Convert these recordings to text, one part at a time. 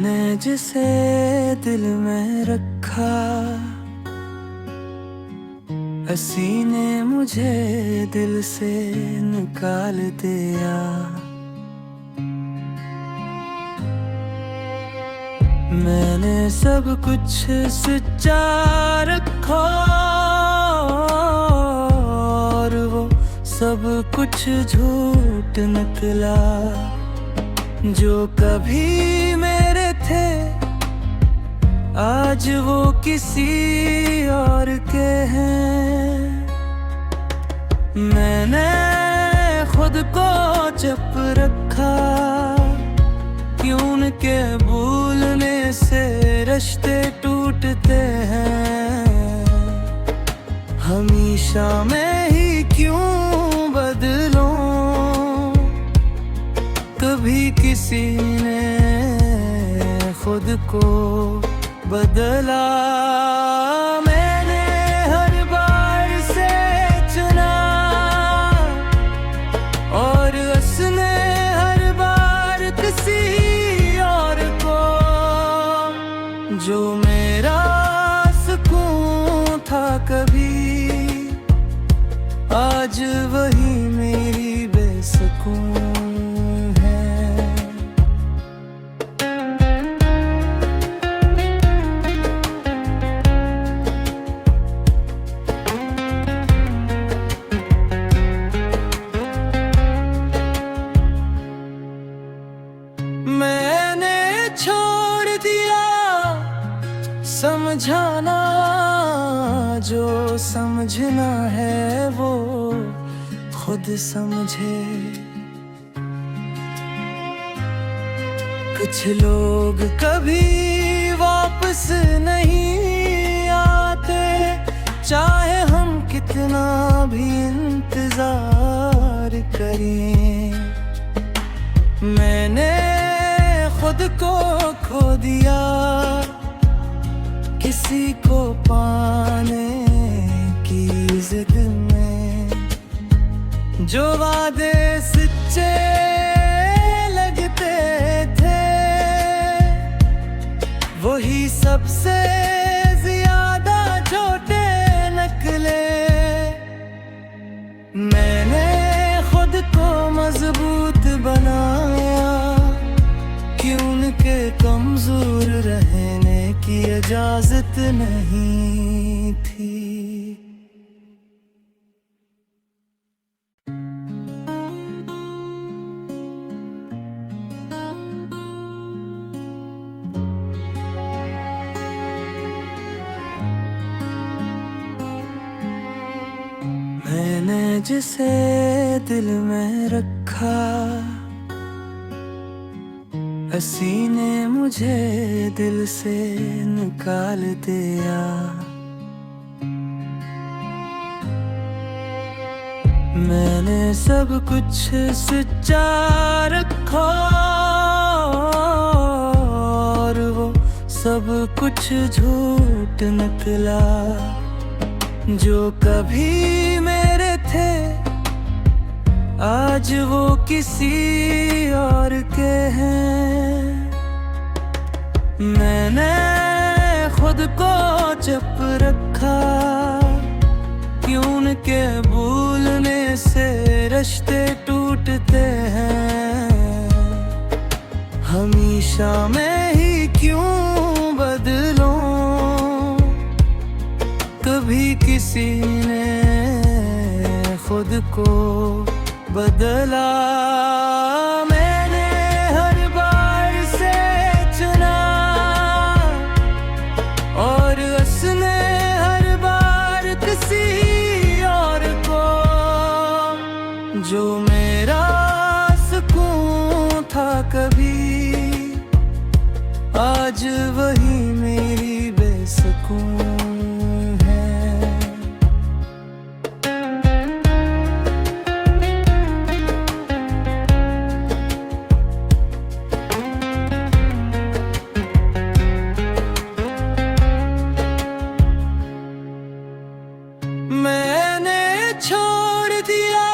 मैंने जिसे दिल में रखा, हंसी ने मुझे दिल से निकाल दिया। मैंने सब कुछ सच्चा रखा और वो सब कुछ झूठ निकला। जो कभी मेरे थे आज वो किसी और के हैं। मैंने खुद को चुप रखा, क्यों उनके भूलने से रिश्ते टूटते हैं। हमेशा मैं ही क्यों बदलूं, कभी किसी ने खुद को बदला। मैंने हर बार से चुना और उसने हर बार किसी और को। जो मेरा सुकून था कभी, आज वही मेरी बेसुकून। मैंने छोड़ दिया समझाना, जो समझना है वो खुद समझे। कुछ लोग कभी वापस नहीं आते, चाहे हम कितना भी इंतजार करें। मैंने खुद को खो दिया किसी को पाने की जिद में। जो वादे सच्चे लगते थे वही सबसे ज्यादा झूठे निकले। मैंने खुद को मजबूत बनाया, क्यों उनके कमजोर रहने की इजाजत नहीं थी। मैंने जिसे दिल में रखा, हंसी ने मुझे दिल से निकाल दिया। मैंने सब कुछ सच्चा रखा और वो सब कुछ झूठ निकला। जो कभी मेरे थे आज वो किसी और के हैं। मैंने खुद को चुप रखा, क्यों उनके भूलने से रिश्ते टूटते हैं। हमेशा मैं ही क्यों बदलूं, कभी किसी ने खुद को बदला। मैंने हर बार से चुना और उसने हर बार किसी और को। जो मेरा सुकून था कभी, आज वही मेरी बेसुकून। मैंने छोड़ दिया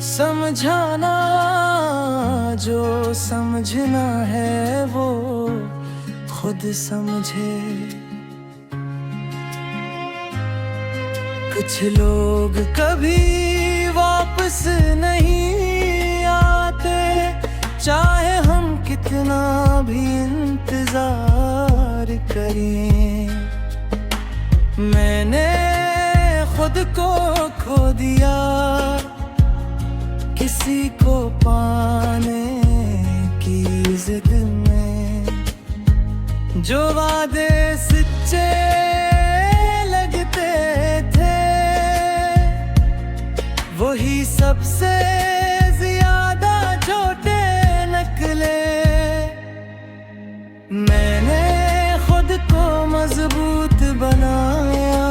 समझाना, जो समझना है वो खुद समझे। कुछ लोग कभी वापस नहीं आते, चाहे हम कितना भी इंतजार करें। मैंने खुद को खो दिया किसी को पाने की जिद में। जो वादे सच्चे लगते थे वही सबसे ज्यादा झूठे निकले। मैंने खुद को मजबूत बनाया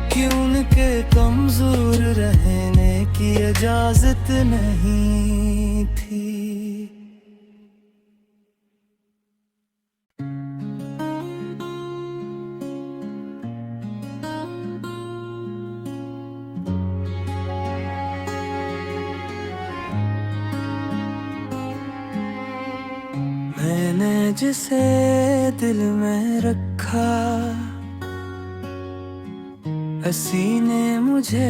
कि उनके कमजोर रहने की इजाजत नहीं थी। मैंने जिसे दिल में रखा, हंसी ने मुझे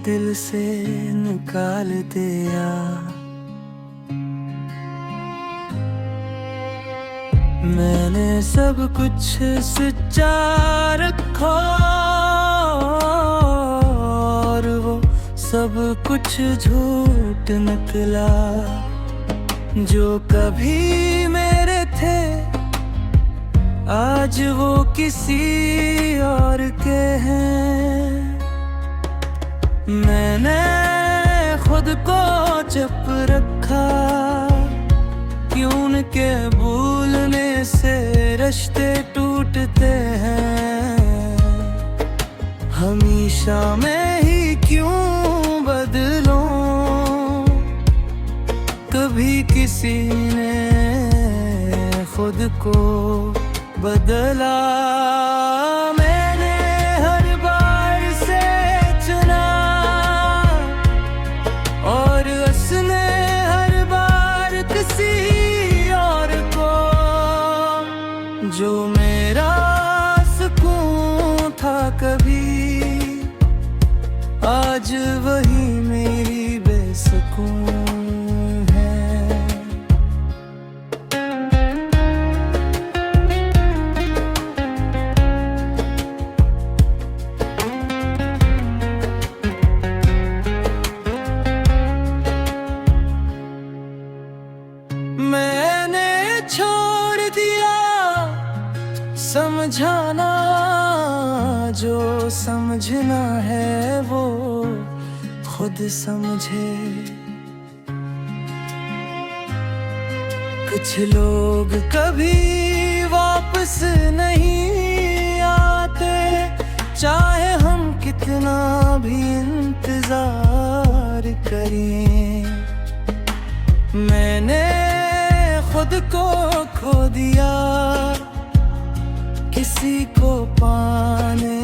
दिल से निकाल दिया। मैंने सब कुछ सच्चा रखा और वो सब कुछ झूठ निकला। जो कभी मेरे थे आज वो किसी और के हैं। मैंने खुद को चुप रखा कि उनके भूलने से रिश्ते टूटते हैं। हमेशा मैं ही क्यों बदलूं, कभी किसी ने खुद को बदला। मैंने हर बार से चुना और उसने हर बार किसी और को। जो मेरा सुकून था कभी आज वही मेरी बेसुकून। मैंने छोड़ दिया समझाना, जो समझना है वो खुद समझे। कुछ लोग कभी वापस नहीं आते, चाहे हम कितना भी इंतजार करें। मैंने खुद को खो दिया किसी को पाने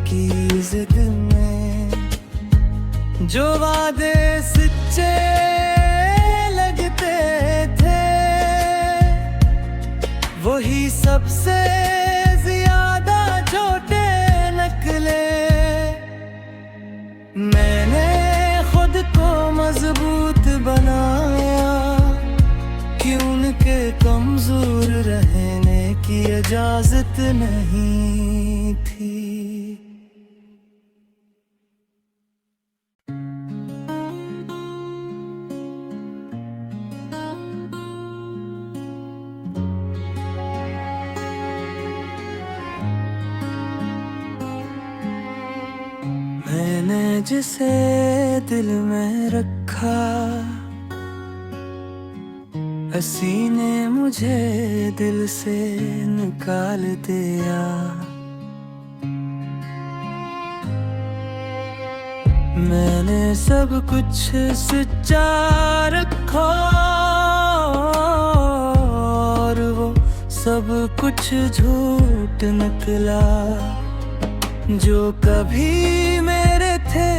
की जिद में। जो वादे सच्चे लगते थे वही सबसे ज्यादा झूठे निकले। मैंने खुद को मजबूत बनाया कि उनके कमजोर रहने की इजाजत नहीं थी। मैंने जिसे दिल में रखा, हंसी ने मुझे दिल से निकाल दिया। मैंने सब कुछ सच्चा रखा और वो सब कुछ झूठ निकला। जो कभी मेरे थे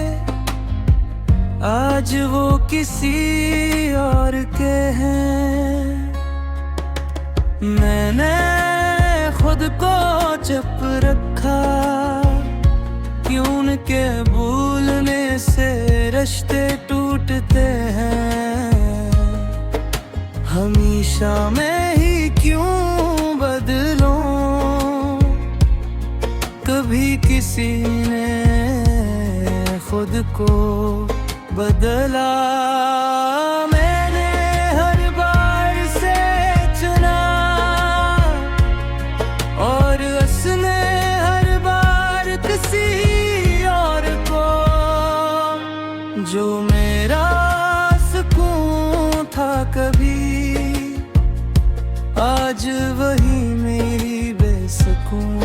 आज वो किसी और के हैं। मैंने खुद को चुप रखा, क्यों के भूलने से रिश्ते टूटते हैं। हमेशा मैं ही क्यों बदलूं, कभी किसी ने खुद को बदला। मैंने हर बार से चुना और उसने हर बार किसी और को। जो मेरा सुकून था कभी, आज वही मेरी बेसुकून।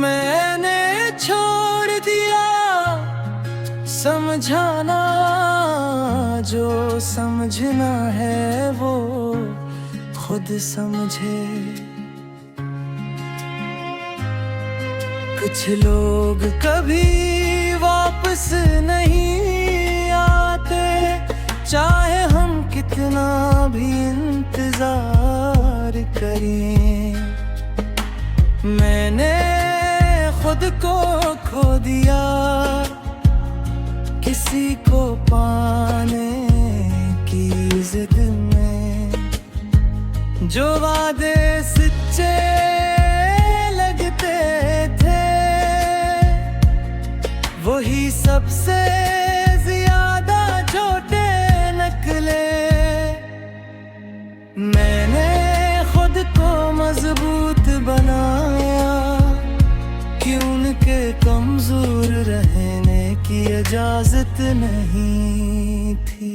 मैंने छोड़ दिया समझाना, जो समझना है वो खुद समझे। कुछ लोग कभी वापस नहीं आते, चाहे हम कितना भी इंतजार करें। मैंने खुद को खो दिया किसी को पाने की जिद में। जो वादे सच्चे लगते थे, वही सबसे ज्यादा झूठे निकले। मैंने खुद को मजबूत बनाया, क्यों के कमजोर रहने की इजाजत नहीं थी।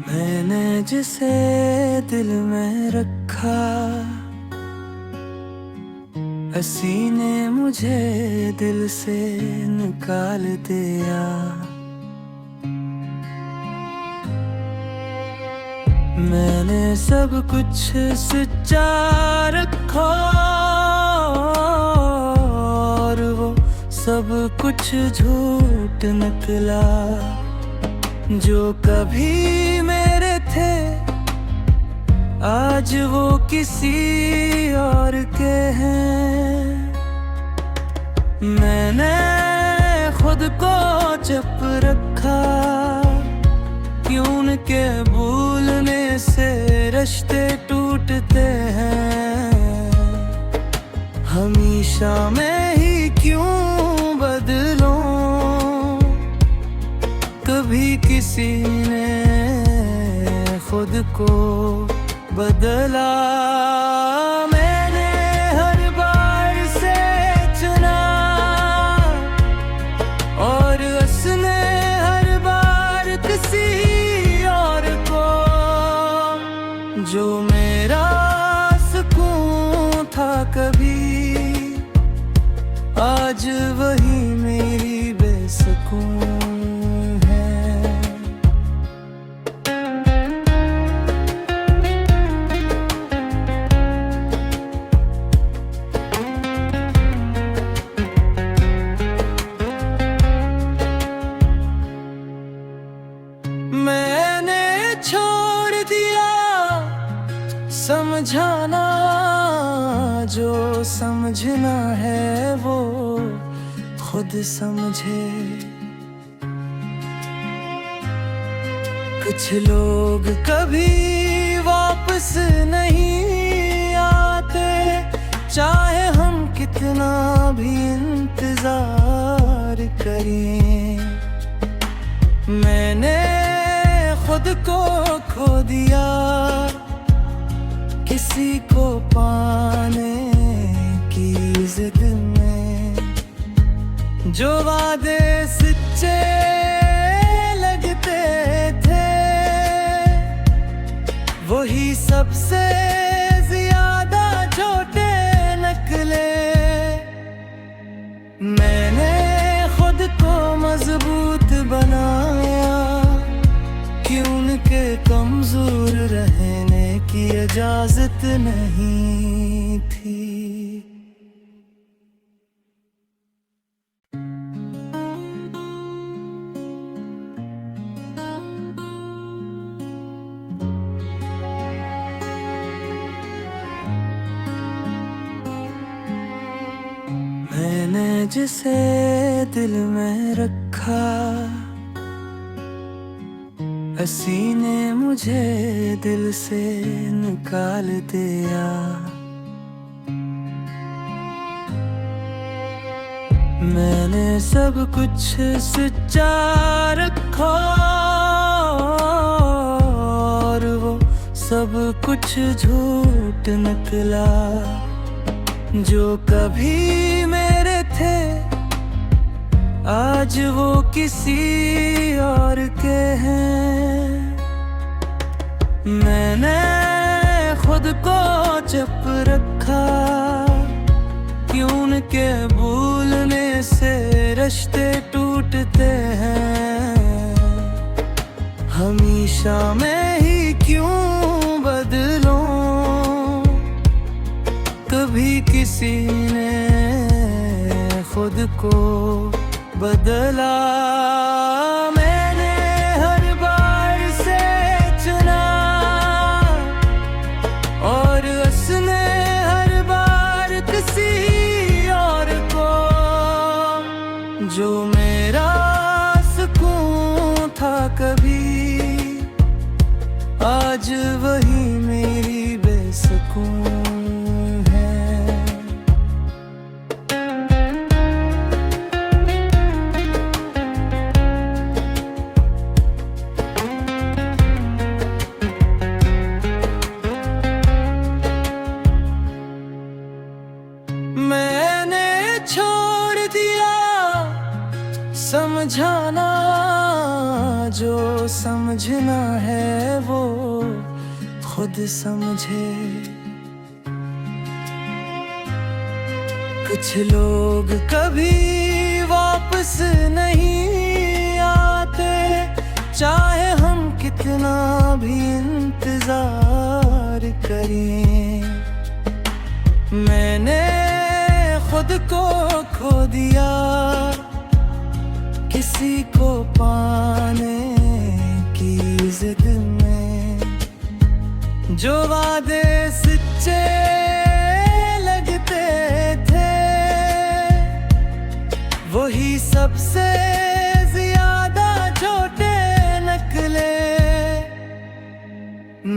मैंने जिसे दिल में रखा, हंसी ने मुझे दिल से निकाल दिया। मैंने सब कुछ सच्चा रखा और वो सब कुछ झूठ निकला। जो कभी मेरे थे, आज वो किसी और के हैं। मैंने खुद को चुप रखा, क्यों के भूलने से रिश्ते टूटते हैं। हमेशा मैं ही क्यों बदलूं, कभी किसी ने खुद को बदला। मैंने हर बार से चुना और उसने हर बार किसी और को। जो मेरा सुकून था कभी, आज वही मेरी बेसुकून। मैंने छोड़ दिया समझाना, जो समझना है वो खुद समझे। कुछ लोग कभी वापस नहीं आते, चाहे हम कितना भी इंतजार करें। मैंने खुद को खो दिया किसी को पाने की जिद में। जो वादे सच्चे लगते थे, वही सबसे ज्यादा छोटे निकले। मैंने खुद को मजबूत बनाया कि उनके कमजोर रहने की इजाजत नहीं थी। मैंने जिसे दिल में रखा, हंसी ने मुझे दिल से निकाल दिया। मैंने सब कुछ सच्चा रखा और वो सब कुछ झूठ निकला। जो कभी मेरे थे आज वो किसी और के हैं। मैंने खुद को चुप रखा कि उनके भूलने से रिश्ते टूटते हैं। हमेशा मैं ही क्यों बदलूं, कभी किसी ने खुद को बदला। मैंने हर बार से चुना और उसने हर बार किसी और को। जो मेरा सुकून था कभी, आज वही मेरी बेसुकून। मैंने छोड़ दिया समझाना, जो समझना है वो खुद समझे। कुछ लोग कभी वापस नहीं आते, चाहे हम कितना भी इंतजार करें। मैंने खुद को खो दिया किसी को पाने की जिद में। जो वादे सच्चे लगते थे वही सबसे ज्यादा छोटे निकले।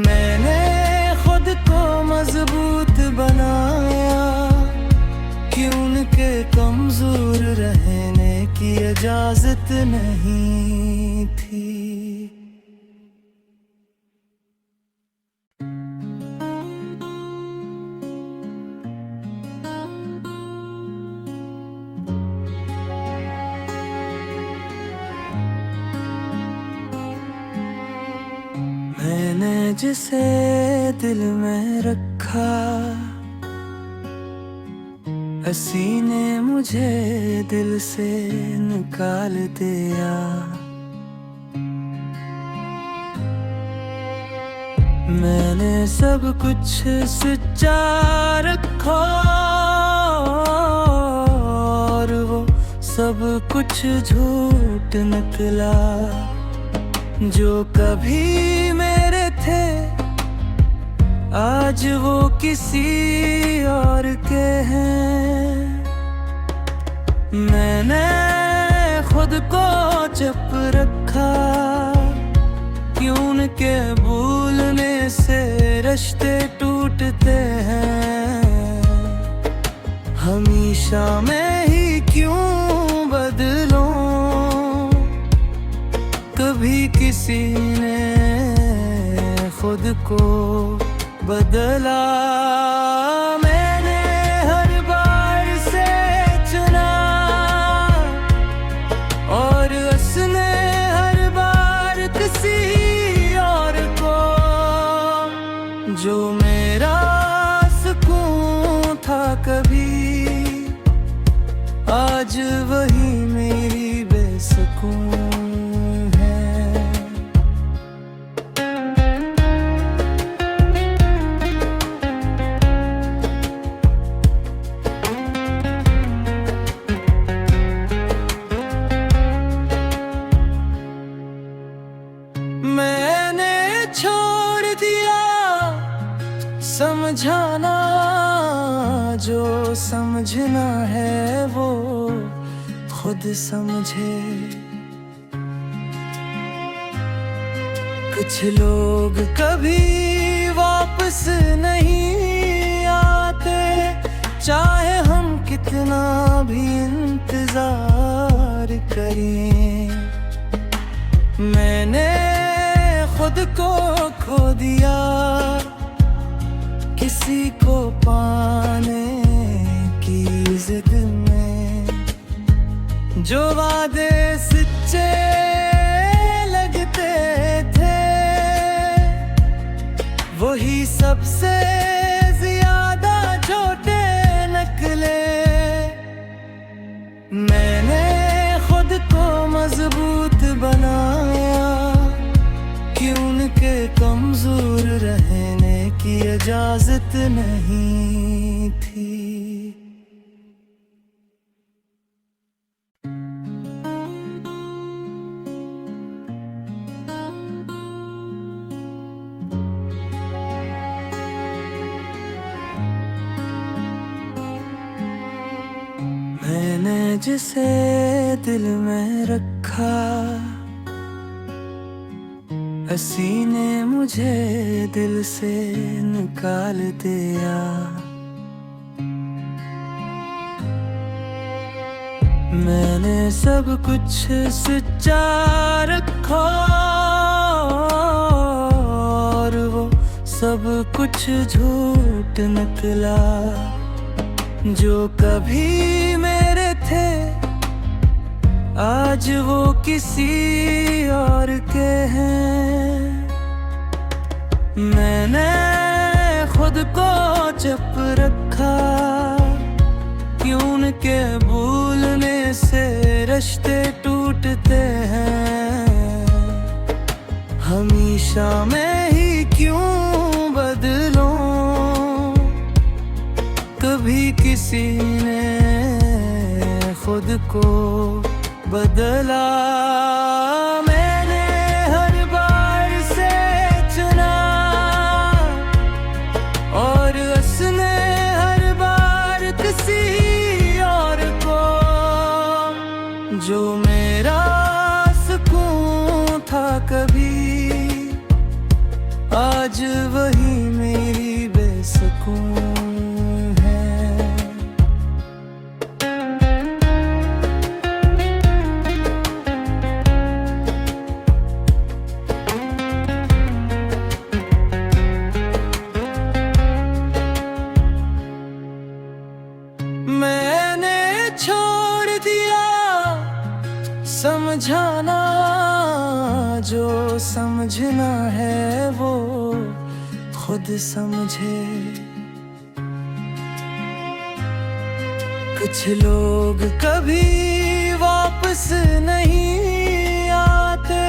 मैंने खुद को मजबूत बनाया कि उनके कमजोर रहने की इजाजत नहीं थी। मैंने जिसे दिल में रखा, हंसी ने मुझे दिल से निकाल दिया। मैंने सब कुछ सच्चा रखा और वो सब कुछ झूठ निकला। जो कभी मेरे थे आज वो किसी और के हैं। मैंने खुद को चुप रखा कि उनके भूलने से रिश्ते टूटते हैं। हमेशा मैं ही क्यों बदलूं, कभी किसी ने खुद को बदला। मैंने हर बार से चुना और उसने हर बार किसी और को। जो मेरा सुकून था कभी, आज वही मेरी बेसुकून है। मैंने छोड़ दिया समझाना, जो समझना है वो खुद समझे। कुछ लोग कभी वापस नहीं आते, चाहे हम कितना भी इंतजार करें। मैंने खुद को खो दिया किसी को पाने की जिद में, जो वादे सच्चे लगते थे वही सबसे ज्यादा झूठे निकले। मैंने खुद को मजबूत बनाया कि उनके कमजोर रहने की इजाजत नहीं थी। मैंने जिसे दिल में रखा, हंसी ने मुझे दिल से निकाल दिया। मैंने सब कुछ सच्चा रखा और वो सब कुछ झूठ निकला। जो कभी मेरे थे आज वो किसी और के हैं। मैंने खुद को चुप रखा कि उनके भूलने से रिश्ते टूटते हैं। हमेशा मैं ही क्यों बदलूं, कभी किसी ने खुद को बदला। मैंने हर बार से चुना और उसने हर बार किसी और को। जो मेरा सुकून था कभी, आज वही मेरी बेसुकून। मैंने छोड़ दिया समझाना, जो समझना है वो खुद समझे। कुछ लोग कभी वापस नहीं आते,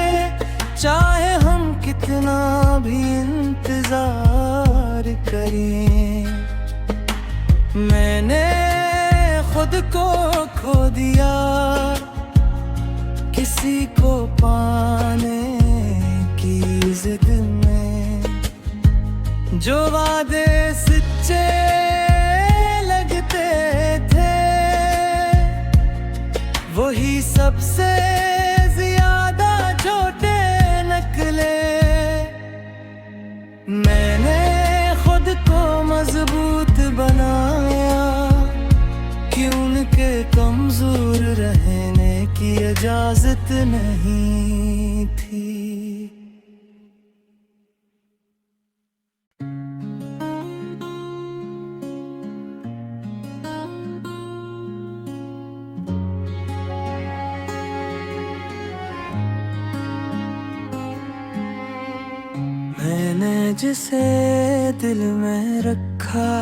चाहे हम कितना भी इंतजार करें। मैंने खुद को खो दिया किसी को पाने की जिद में, जो वादे सच्चे लगते थे वही सबसे ज्यादा झूठे निकले। मैंने खुद को मजबूत बनाया कि उनके कमजोर रहने की इजाजत नहीं थी। मैंने जिसे दिल में रखा,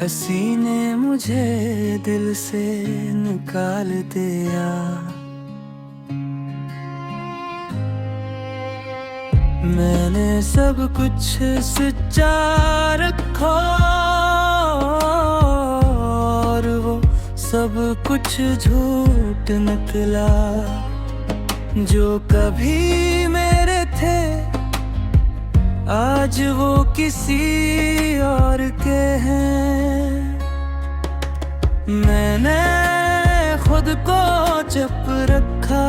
हंसी ने मुझे दिल से निकाल दिया। मैंने सब कुछ सच्चा रखा और वो सब कुछ झूठ निकला। जो कभी मेरे थे आज वो किसी और के हैं। मैंने खुद को चुप रखा,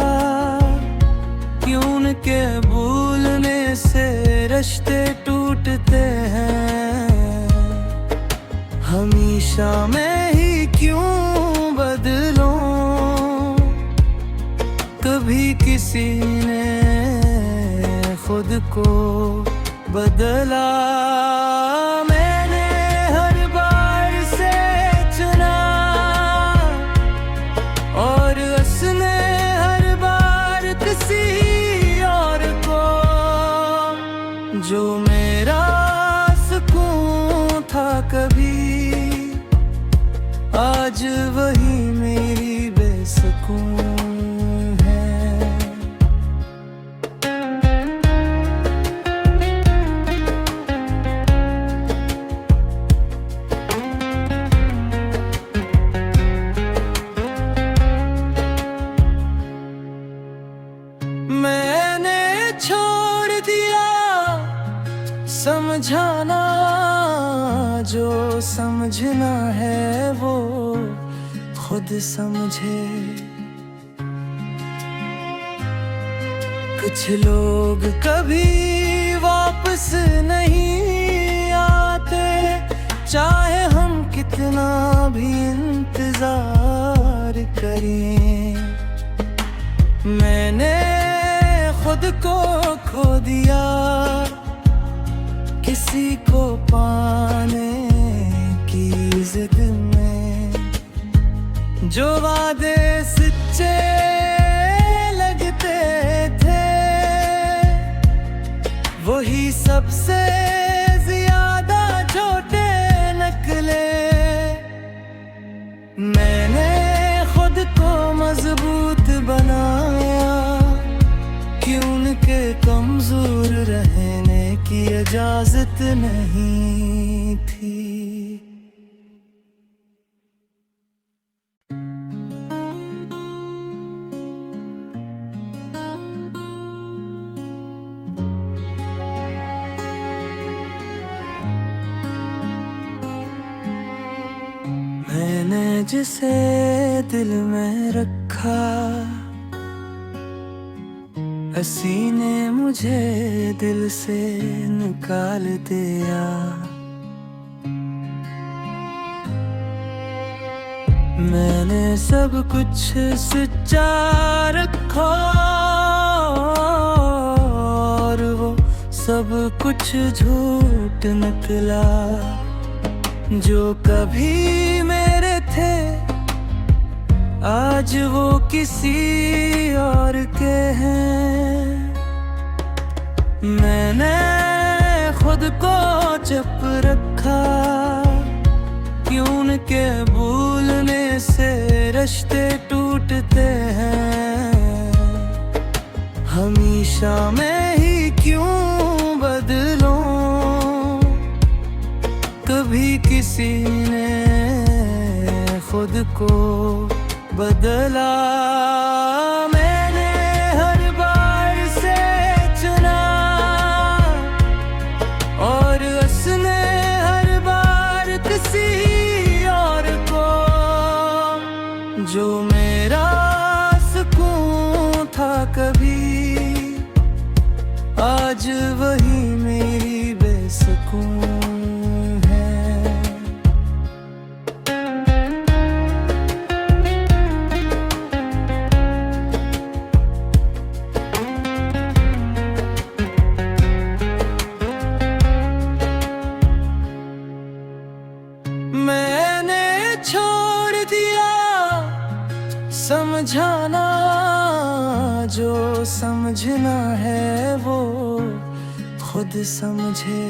क्यों उनके भूलने से रिश्ते टूटते हैं। हमेशा मैं ही क्यों बदलूं, कभी किसी ने खुद को बदला। मैंने हर बार से चुना और उसने हर बार किसी और को। जो मेरा सुकून था कभी, आज वही मेरी बेसुकून। मैंने छोड़ दिया समझाना, जो समझना है वो खुद समझे। कुछ लोग कभी वापस नहीं आते, चाहे हम कितना भी इंतजार करें। मैंने खुद को खो दिया किसी को पाने की जिद में। जो वादे सच्चे लगते थे वही सबसे ज्यादा झूठे निकले। मैंने खुद को मजबूत बनाया, कि उनके कमजोर रहने की इजाजत नहीं थी। मैंने जिसे दिल में रखा, हंसी ने मुझे दिल से निकाल दिया। मैंने सब कुछ सच्चा रखा और वो सब कुछ झूठ निकला। जो कभी मेरे थे आज वो किसी और के हैं। मैंने खुद को चुप रखा, क्यों उनके भूलने से रिश्ते टूटते हैं। हमेशा मैं ही क्यों बदलूं, कभी किसी ने खुद को बदला। मैंने हर बार से चुना और उसने हर बार किसी और को। जो मेरा सुकून था कभी, आज वही मेरी बेसुकून। मैंने छोड़ दिया समझाना, जो समझना है वो खुद समझे।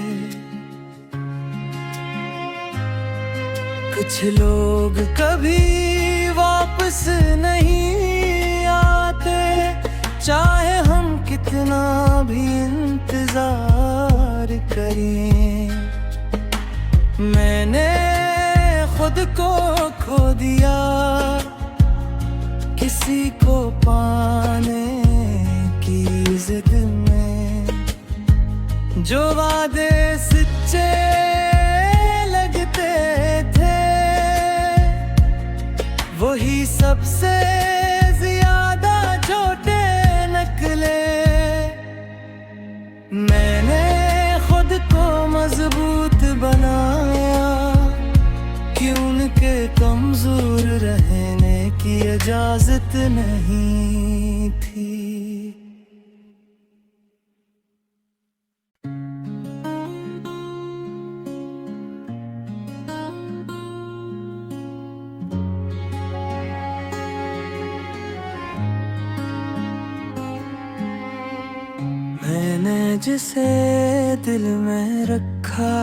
कुछ लोग कभी वापस नहीं आते, चाहे हम कितना भी इंतजार करें। मैंने खुद को खो दिया किसी को पाने की जिद में। जो वादे सच्चे लगते थे वही सबसे ज्यादा झूठे निकले। मैंने खुद को मजबूत बनाया कि उनके कमजोर रहने की इजाजत नहीं थी। मैंने जिसे दिल में रखा,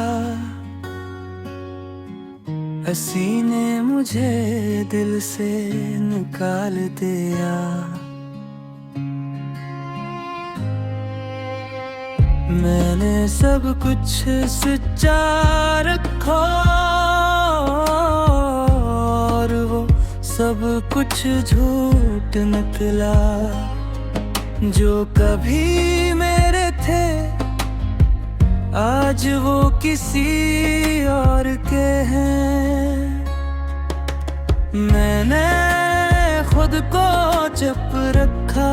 हंसी ने मुझे दिल से निकाल दिया। मैंने सब कुछ सच्चा रखा और वो सब कुछ झूठ निकला। जो कभी मेरे थे आज वो किसी और के हैं। मैंने खुद को चुप रखा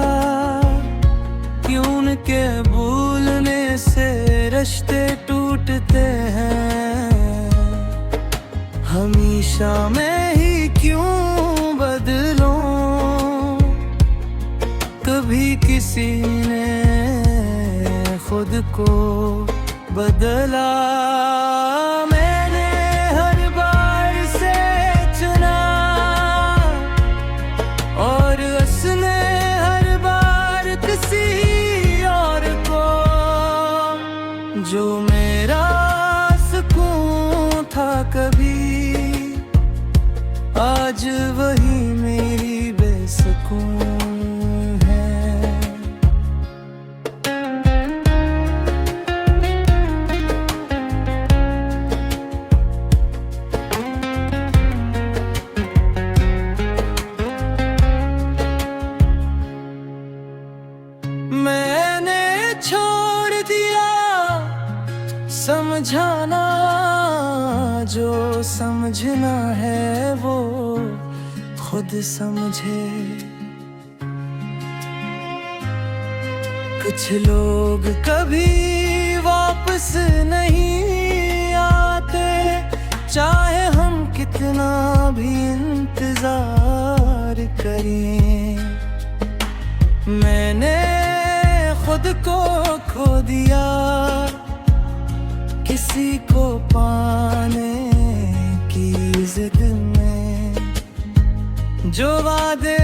कि उनके भूलने से रिश्ते टूटते हैं। हमेशा मैं ही क्यों बदलूं, कभी किसी ने खुद को बदला। मैंने हर बार से चुना और उसने हर बार किसी और को। जो मेरा सुकून था कभी आज वही मेरी बेसुकून। मैंने छोड़ दिया समझाना, जो समझना है वो खुद समझे। कुछ लोग कभी वापस नहीं आते, चाहे हम कितना भी इंतजार करें। मैंने खुद को खो दिया किसी को पाने की जिद में। जो वादे